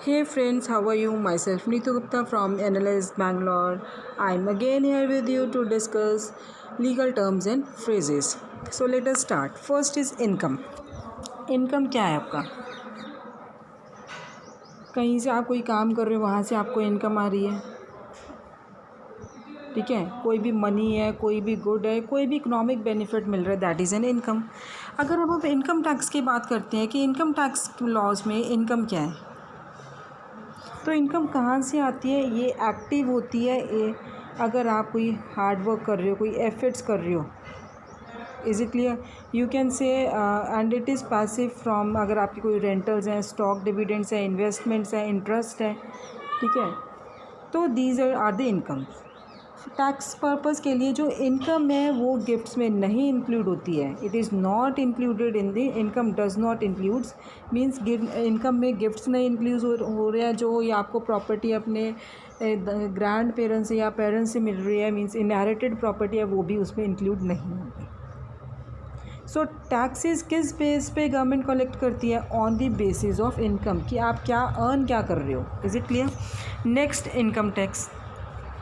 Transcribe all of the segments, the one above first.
Hey friends, how are you? Myself Neetu Gupta from Analyze Bangalore. I'm again here with you to discuss legal terms and phrases. So let us start. First is income. Income क्या है आपका? कहीं से आप कोई काम कर रहे हो, वहाँ से आपको इनकम आ रही है, ठीक है। कोई भी मनी है, कोई भी गुड है, कोई भी इकोनॉमिक बेनिफिट मिल रहा है, दैट इज़ एन इनकम। अगर अब हम इनकम टैक्स की बात करते हैं कि इनकम टैक्स लॉज में इनकम क्या है, तो इनकम कहाँ से आती है? ये एक्टिव होती है अगर आप कोई हार्ड वर्क कर रहे हो, कोई एफर्ट्स कर रहे हो। Is it clear? You can say and it is passive from, अगर आपकी कोई रेंटल्स हैं, स्टॉक डिविडेंड्स हैं, इन्वेस्टमेंट्स हैं, इंटरेस्ट है, ठीक है। तो these are the income. Tax purpose के लिए जो इनकम है वो गिफ्ट्स में नहीं इंक्लूड होती है। It is not included in the income, does not includes means income में गिफ्ट्स नहीं इंक्लूड हो रहे हैं। जो या आपको प्रॉपर्टी अपने ग्रैंड पेरेंट्स से या पेरेंट्स से मिल रही है, मीन्स इनहेरिटेड प्रॉपर्टी है, वो भी उसमें इंक्लूड नहीं होगी। सो टैक्सेस किस बेस पे गवर्नमेंट कलेक्ट करती है? On the basis of income, कि आप क्या अर्न क्या कर रहे हो। Is it clear? Next, income tax.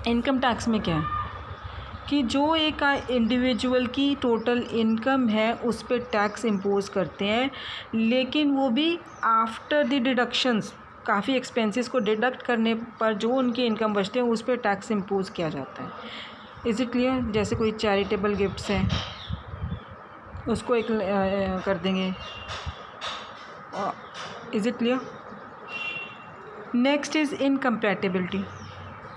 Income tax में क्या है कि जो एक इंडिविजुअल की टोटल इनकम है उस पर टैक्स इम्पोज करते हैं, लेकिन वो भी आफ्टर द डिडक्शंस, काफ़ी एक्सपेंसेस को डिडक्ट करने पर जो उनकी इनकम बचते हैं उस पर टैक्स इम्पोज किया जाता है। Is it clear? जैसे कोई चैरिटेबल गिफ्ट्स हैं उसको एक कर देंगे। Is it clear? Next is incompatibility.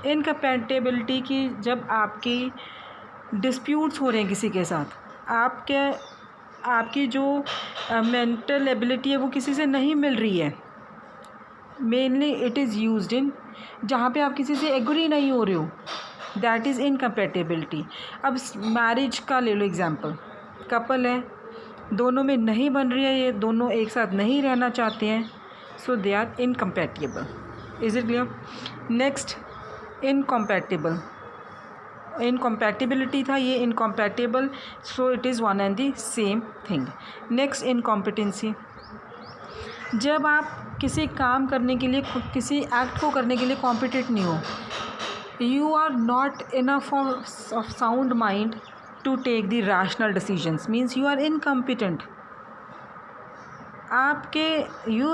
Incompatibility की जब आपकी डिस्प्यूट्स हो रहे हैं किसी के साथ, आपकी जो मेंटल एबिलिटी है वो किसी से नहीं मिल रही है। Mainly it is used in जहाँ पे आप किसी से एग्री नहीं हो रहे हो, दैट इज़ इनकम्पैटिबिलिटी। अब मैरिज का ले लो एग्जांपल। कपल है, दोनों में नहीं बन रही है, ये दोनों एक साथ नहीं रहना चाहते हैं, so they are incompatible. Is it clear? Next, incompatible. Incompatibility था, ये incompatible, so it is one and the same thing. Next, incompetency. जब आप किसी काम करने के लिए, किसी एक्ट को करने के लिए कॉम्पिटेंट नहीं हो, you are not enough of sound mind to take the rational decisions, means you are incompetent. आपके you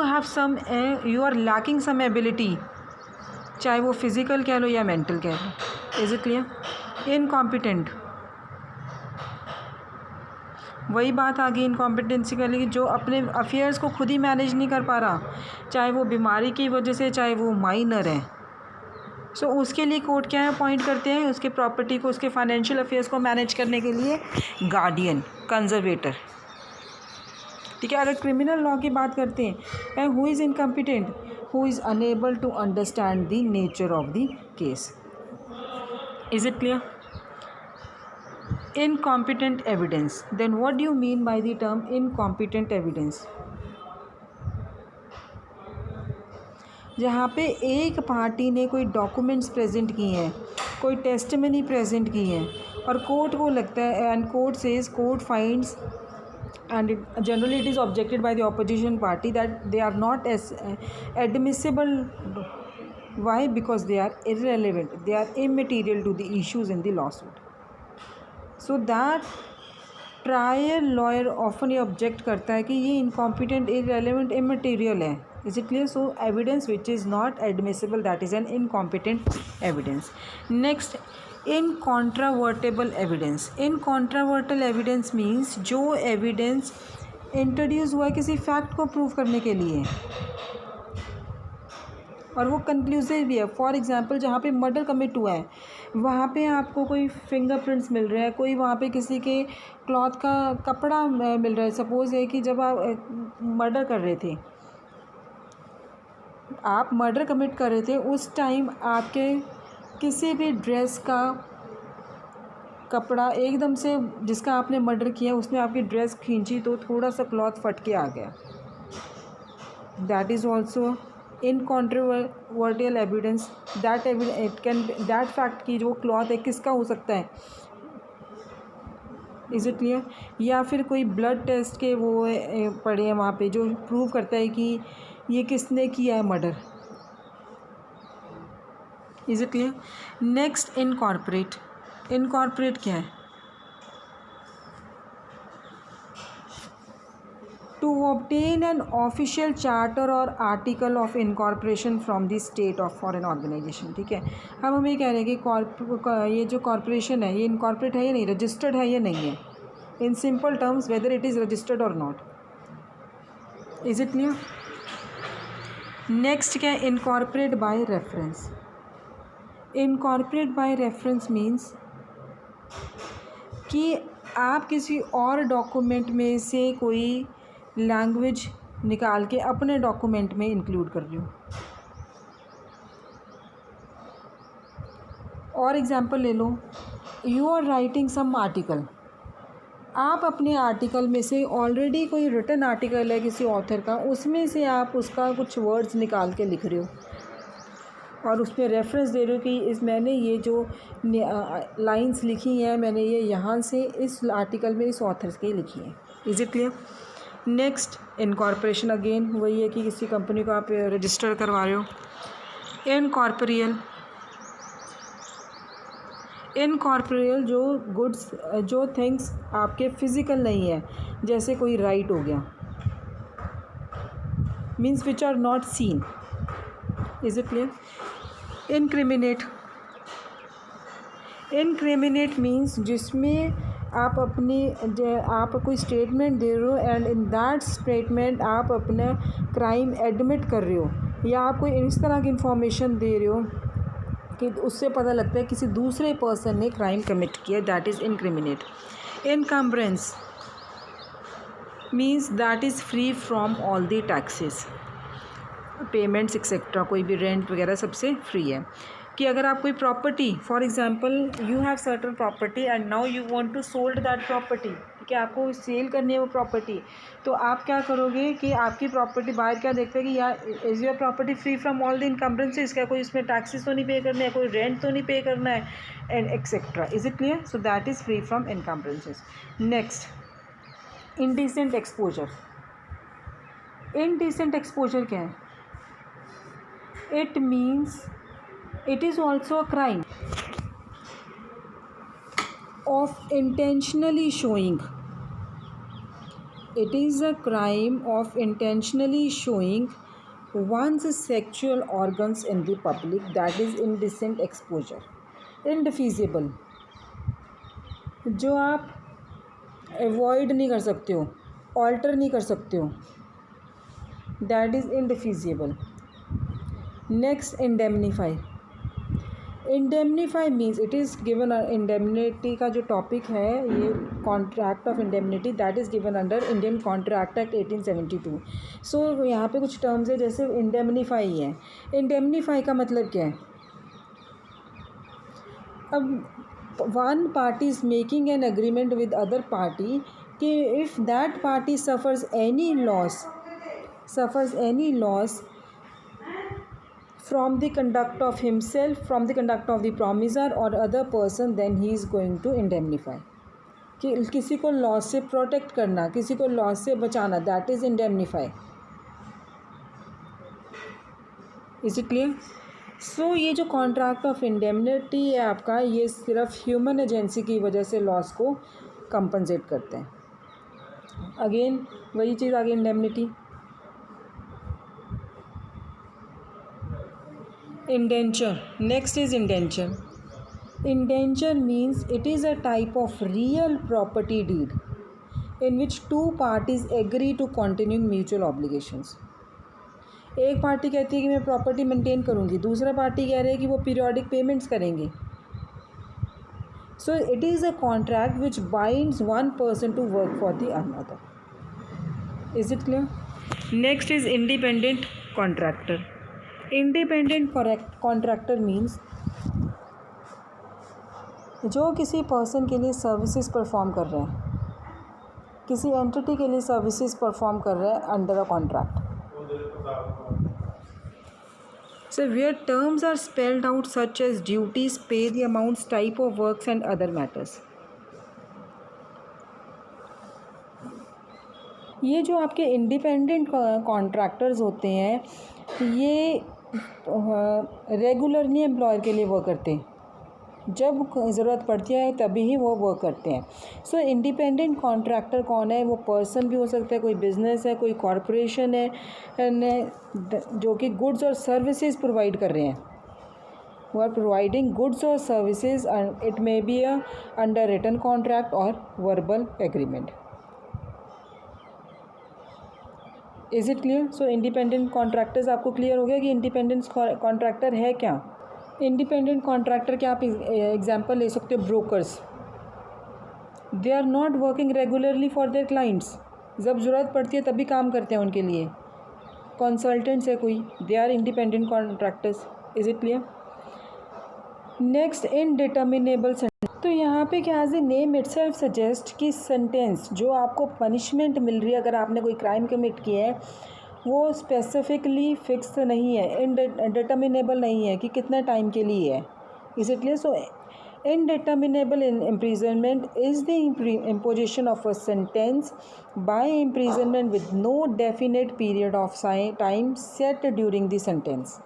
are lacking some ability, चाहे वो फिज़िकल कह लो या मेंटल कह लो। Is it clear? इनकॉम्पिटेंट, वही बात आ गई इनकॉम्पिटेंसी का, लेकिन जो अपने अफेयर्स को खुद ही मैनेज नहीं कर पा रहा, चाहे वो बीमारी की वजह से, चाहे वो माइनर है, सो उसके लिए कोर्ट क्या है अपॉइंट करते हैं? उसके प्रॉपर्टी को, उसके फाइनेंशियल अफेयर्स को मैनेज करने के लिए गार्डियन, कंजर्वेटर, ठीक है। अगर क्रिमिनल लॉ की बात करते हैं, who is incompetent? Who is unable to understand the nature of the case. Is it clear? Incompetent evidence. Then what do you mean by the term incompetent evidence? जहाँ पे एक पार्टी ने कोई documents present किए हैं, कोई testimony present की है, और कोर्ट को लगता है, and court says, court finds, and generally it is objected by the opposition party that they are not as admissible. Why? Because they are irrelevant, they are immaterial to the issues in the lawsuit. So that trial lawyer often ये object करता है कि ये incompetent, irrelevant, immaterial है। Is it clear? So evidence which is not admissible, that is an incompetent evidence. Next, incontrovertible evidence. Incontrovertible evidence means जो evidence introduce हुआ है किसी फैक्ट को प्रूव करने के लिए और वो कंक्लूसिव भी है। फॉर एग्जांपल, जहाँ पे मर्डर कमिट हुआ है वहाँ पे आपको कोई फिंगरप्रिंट्स मिल रहा है, कोई वहाँ पे किसी के क्लॉथ का कपड़ा मिल रहा है। सपोज़ है कि जब आप मर्डर कर रहे थे, आप मर्डर कमिट कर रहे थे, उस टाइम आपके किसी भी ड्रेस का कपड़ा एकदम से, जिसका आपने मर्डर किया, उसने आपकी ड्रेस खींची तो थोड़ा सा क्लॉथ फट के आ गया, that is also incontroversial evidence. That fact की जो क्लॉथ है किसका हो सकता है। Is it clear? या फिर कोई ब्लड टेस्ट के वो पड़े हैं वहाँ पे जो प्रूव करता है कि ये किसने किया है murder, is it clear? Next incorporate. Incorporate क्या है? To obtain an official charter और article of incorporation from the state of for an organisation. ठीक है, अब हम ये कह रहे हैं कि ये जो कॉर्पोरेशन है ये इनकॉर्पोरेट है या नहीं, रजिस्टर्ड है या नहीं है, in simple terms whether it is registered और not. Is it clear? Next क्या है? Incorporate by reference. Incorporate by reference means कि आप किसी और डॉक्यूमेंट में से कोई लैंग्वेज निकाल के अपने डॉक्यूमेंट में इंक्लूड कर रही हो। और एग्जांपल ले लो, you are writing some article, आप अपने आर्टिकल में से ऑलरेडी कोई रिटन आर्टिकल है किसी ऑथर का, उसमें से आप उसका कुछ वर्ड्स निकाल के लिख रहे हो और उस पर रेफरेंस दे रहे हो कि मैंने ये जो लाइंस लिखी हैं मैंने ये यहाँ से इस आर्टिकल में इस ऑथर की लिखी है। Is it clear? Next incorporation, again वही है कि किसी कंपनी को आप रजिस्टर करवा रहे हो। इनकॉर्पोरियल जो गुड्स, जो थिंग्स आपके फिजिकल नहीं है, जैसे कोई राइट हो गया, means which are not seen. Is it clear? Incriminate means जिसमें आप कोई स्टेटमेंट दे रहे हो एंड इन दैट स्टेटमेंट आप अपना क्राइम एडमिट कर रहे हो, या आप कोई इस तरह की इंफॉर्मेशन दे रहे हो कि उससे पता लगता है किसी दूसरे पर्सन ने क्राइम कमिट किया, that is incriminate. Encumbrance means that is free from all the taxes, payments etcetera, कोई भी रेंट वगैरह सबसे फ्री है। कि अगर आप कोई property, for example you have certain property and now you want to sold that property, ठीक है, आपको सेल करनी है वो प्रॉपर्टी, तो आप क्या करोगे कि आपकी प्रॉपर्टी बाहर क्या देखते हैं कि यार is your property free from all the इनकम्बरेंसेस, क्या कोई इसमें टैक्सेस तो नहीं पे करना है, कोई रेंट तो नहीं पे करना है, and etcetera. Is it clear? So that is free from इनकम्बरेंसेस। Next indecent exposure. Indecent exposure क्या है? It means it is also a crime of intentionally showing. It is a crime of intentionally showing one's sexual organs in the public, that is indecent exposure. Indefeasible, जो आप avoid नहीं कर सकते हो, alter नहीं कर सकते हो, that is indefeasible. Next indemnify. Indemnify means it is given, indemnity का जो टॉपिक है ये contract of indemnity, that is given under Indian contract act 1872। सो यहाँ पे कुछ टर्म्स है जैसे इंडेमनीफाई है। इंडेमनीफाई का मतलब क्या है? अब one party is making an agreement with other party कि if that party suffers any loss from the conduct of himself, from the conduct of the promisor or other person, then he is going to indemnify. कि किसी को loss से protect करना, किसी को loss से बचाना, that is indemnify. Is it clear? So ये जो कॉन्ट्रैक्ट ऑफ इंडेमनिटी है आपका, ये सिर्फ ह्यूमन एजेंसी की वजह से लॉस को कंपनसेट करते हैं। अगेन वही चीज़ आगे, indemnity. Indenture. Next is indenture. Indenture means it is a type of real property deed in which two parties agree to continue mutual obligations. एक पार्टी कहती है कि मैं प्रॉपर्टी मेंटेन करूँगी, दूसरा पार्टी कह रही है कि वो पीरियोडिक पेमेंट्स करेंगे। So it is a contract which binds one person to work for the another. Is it clear? Next is independent contractor. Independent contractor means जो किसी पर्सन के लिए सर्विसेज परफॉर्म कर रहे हैं, किसी एंटिटी के लिए सर्विसेज परफॉर्म कर रहे हैं under a contract. So where terms are spelled out such as duties, pay the amounts, type of works and other matters. ये जो आपके इंडिपेंडेंट कॉन्ट्रैक्टर्स होते हैं, ये रेगुलरली एम्प्लॉयर के लिए वर्क करते हैं, जब ज़रूरत पड़ती है तभी ही वो वर्क करते हैं। सो इंडिपेंडेंट कॉन्ट्रैक्टर कौन है? वो पर्सन भी हो सकता है, कोई बिजनेस है, कोई कॉरपोरेशन है जो कि गुड्स और सर्विसेज प्रोवाइड कर रहे हैं, who are providing goods or services, and it may be a under written contract or verbal agreement. Is it clear? So independent contractors आपको क्लियर हो गया कि इंडिपेंडेंट कॉन्ट्रैक्टर है क्या? इंडिपेंडेंट कॉन्ट्रैक्टर के आप एग्जांपल ले सकते हो brokers. They are not working regularly for their clients, जब ज़रूरत पड़ती है तभी काम करते हैं उनके लिए। कंसल्टेंट्स है कोई, they are independent contractors. Is it clear? Next, indeterminable sentence. तो यहाँ पे क्या as a name itself suggest कि सेंटेंस जो आपको पनिशमेंट मिल रही है अगर आपने कोई क्राइम कमिट किया है वो स्पेसिफिकली फिक्स नहीं है, इनडिटर्मिनेबल नहीं है कि कितना टाइम के लिए है। Is it clear? So indeterminable imprisonment is the imposition of a sentence by imprisonment with no definite period of time set during the sentence.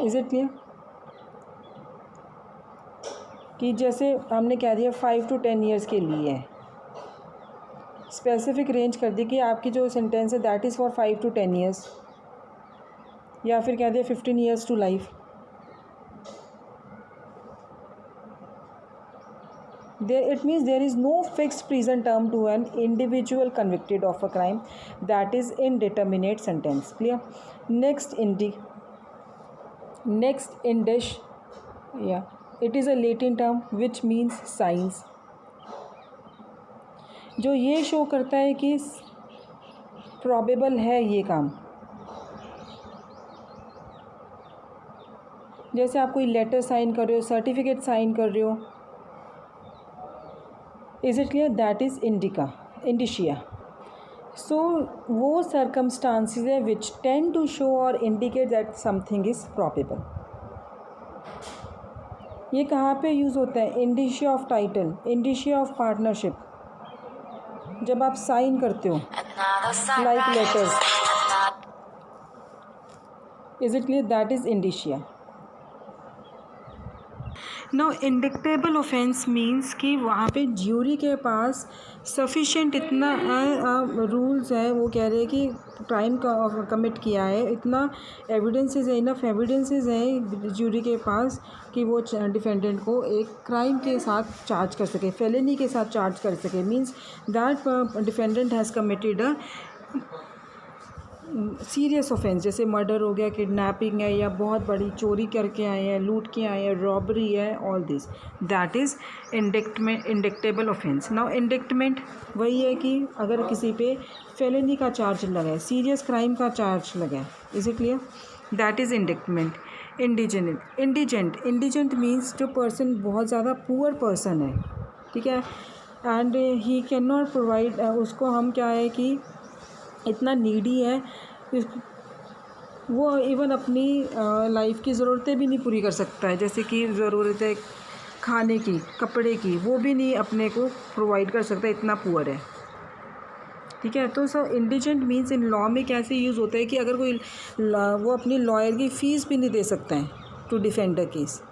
Is it clear? कि जैसे हमने कह दिया 5 to 10 ईयर्स के लिए है, स्पेसिफिक रेंज कर दी कि आपकी जो सेंटेंस है that is for 5 to 10 years, या फिर कह दिया 15 years to life. It means there is no fixed prison term to an individual convicted of a crime, that is indeterminate sentence. Clear? Next, indish, yeah, it is a Latin term which means signs, जो ये show करता है कि probable है ये काम। जैसे आप कोई लेटर साइन कर रहे हो, सर्टिफिकेट साइन कर रहे हो, is it clear? That is indicia. So वो सर्कमस्टांसिस है विच टेंड टू शो और indicate that something is probable. ये कहाँ पे यूज़ होता है? Indicia of title, indicia of partnership, जब आप साइन करते हो like letters. Is it clear? That is indicia. Now indictable offence means कि वहाँ पे ज्यूरी के पास सफिशेंट इतना रूल्स है, वो कह रहे हैं कि क्राइम का कमिट किया है, इतना एविडेंसेस है, इनफ एविडेंसेस हैं ज्यूरी के पास कि वो डिफेंडेंट को एक क्राइम के साथ चार्ज कर सके, फेलिनी के साथ चार्ज कर सके। Means that defendant has committed a serious offence, जैसे मर्डर हो गया, किडनैपिंग है, या बहुत बड़ी चोरी करके आए हैं, लूट के आए हैं, रॉबरी है, all this, that is indictable offence. Now indictment वही है कि अगर किसी पे फेलिनी का चार्ज लगा है, सीरियस क्राइम का चार्ज लगा है। Is it clear? That is indictment. Indigent means जो पर्सन बहुत ज़्यादा पुअर पर्सन है, ठीक है, and he can not provide, उसको हम क्या है कि इतना नीडी है, वो इवन अपनी लाइफ की ज़रूरतें भी नहीं पूरी कर सकता है, जैसे कि ज़रूरत है खाने की, कपड़े की, वो भी नहीं अपने को प्रोवाइड कर सकता, इतना पुअर है, ठीक है। तो sir indigent means in law में कैसे यूज़ होता है कि अगर कोई वो अपनी लॉयर की फ़ीस भी नहीं दे सकता है टू डिफेंड अ केस,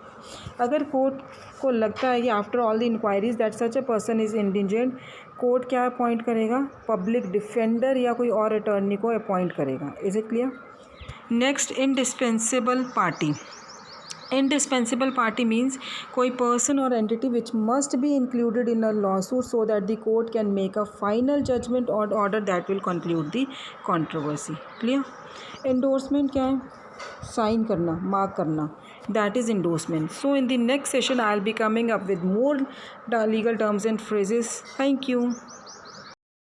अगर कोर्ट को लगता है कि after all the inquiries that such a person is indigent, court क्या अपॉइंट करेगा? पब्लिक डिफेंडर या कोई और अटॉर्नी को अपॉइंट करेगा। Is it clear? Next, indispensable party. Indispensable party means कोई पर्सन और entity which must be included in a lawsuit so that the court can make a final judgement और order that will conclude the controversy. Clear? Endorsement क्या है? Sign करना, mark करना, that is endorsement. So in the next session I'll be coming up with more legal terms and phrases. Thank you.